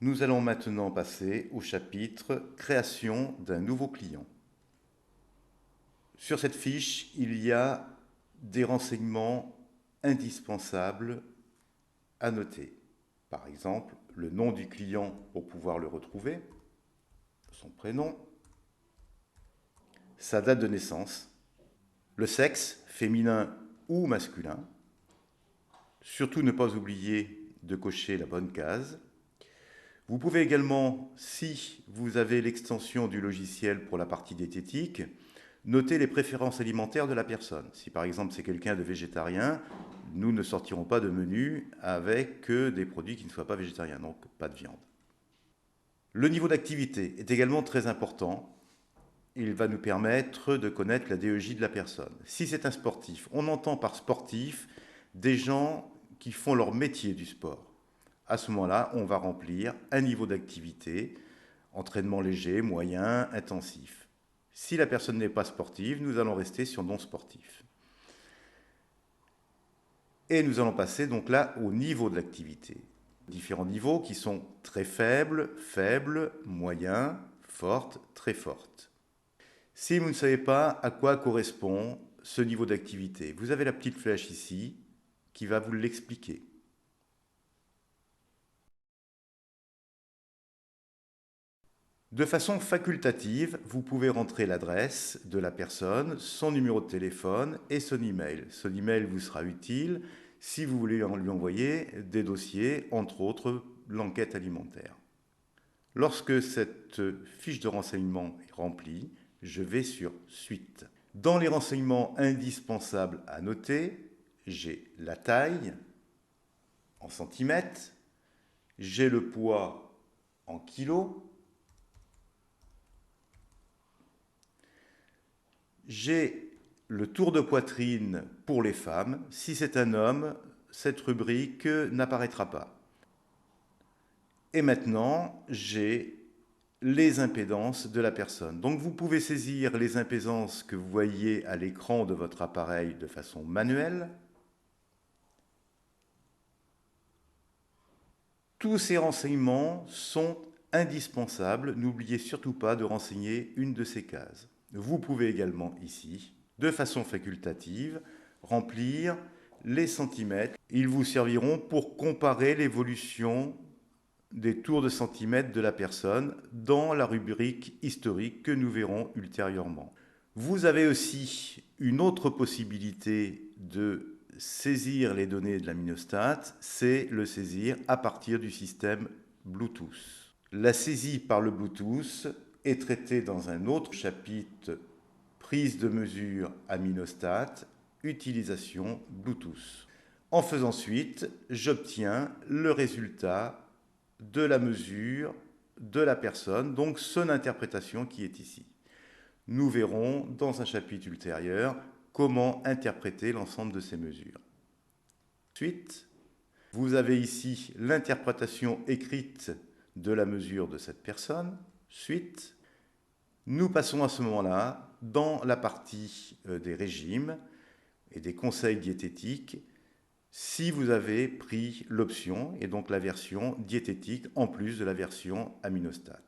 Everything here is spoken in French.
Nous allons maintenant passer au chapitre « Création d'un nouveau client ». Sur cette fiche, il y a des renseignements indispensables à noter. Par exemple, le nom du client pour pouvoir le retrouver, son prénom, sa date de naissance, le sexe, féminin ou masculin. Surtout ne pas oublier de cocher la bonne case. Vous pouvez également, si vous avez l'extension du logiciel pour la partie diététique, noter les préférences alimentaires de la personne. Si par exemple c'est quelqu'un de végétarien, nous ne sortirons pas de menu avec des produits qui ne soient pas végétariens, donc pas de viande. Le niveau d'activité est également très important. Il va nous permettre de connaître la DEJ de la personne. Si c'est un sportif, on entend par sportif des gens qui font leur métier du sport. À ce moment-là, on va remplir un niveau d'activité, entraînement léger, moyen, intensif. Si la personne n'est pas sportive, nous allons rester sur non sportif. Et nous allons passer donc là au niveau de l'activité. Différents niveaux qui sont très faibles, faibles, moyens, fortes, très fortes. Si vous ne savez pas à quoi correspond ce niveau d'activité, vous avez la petite flèche ici qui va vous l'expliquer. De façon facultative, vous pouvez rentrer l'adresse de la personne, son numéro de téléphone et son email. Son email vous sera utile si vous voulez lui envoyer des dossiers, entre autres l'enquête alimentaire. Lorsque cette fiche de renseignement est remplie, je vais sur Suite. Dans les renseignements indispensables à noter, j'ai la taille en centimètres, j'ai le poids en kilos, j'ai le tour de poitrine pour les femmes. Si c'est un homme, cette rubrique n'apparaîtra pas. Et maintenant, j'ai les impédances de la personne. Donc vous pouvez saisir les impédances que vous voyez à l'écran de votre appareil de façon manuelle. Tous ces renseignements sont indispensables. N'oubliez surtout pas de renseigner une de ces cases. Vous pouvez également ici, de façon facultative, remplir les centimètres. Ils vous serviront pour comparer l'évolution des tours de centimètres de la personne dans la rubrique historique que nous verrons ultérieurement. Vous avez aussi une autre possibilité de saisir les données de l'amniostat, c'est le saisir à partir du système Bluetooth. La saisie par le Bluetooth est traitée dans un autre chapitre, prise de mesure amniostat, utilisation Bluetooth. En faisant suite, j'obtiens le résultat de la mesure de la personne, donc son interprétation qui est ici. Nous verrons dans un chapitre ultérieur comment interpréter l'ensemble de ces mesures. Ensuite, vous avez ici l'interprétation écrite de la mesure de cette personne. Suite, nous passons à ce moment-là dans la partie des régimes et des conseils diététiques si vous avez pris l'option et donc la version diététique en plus de la version amniostat.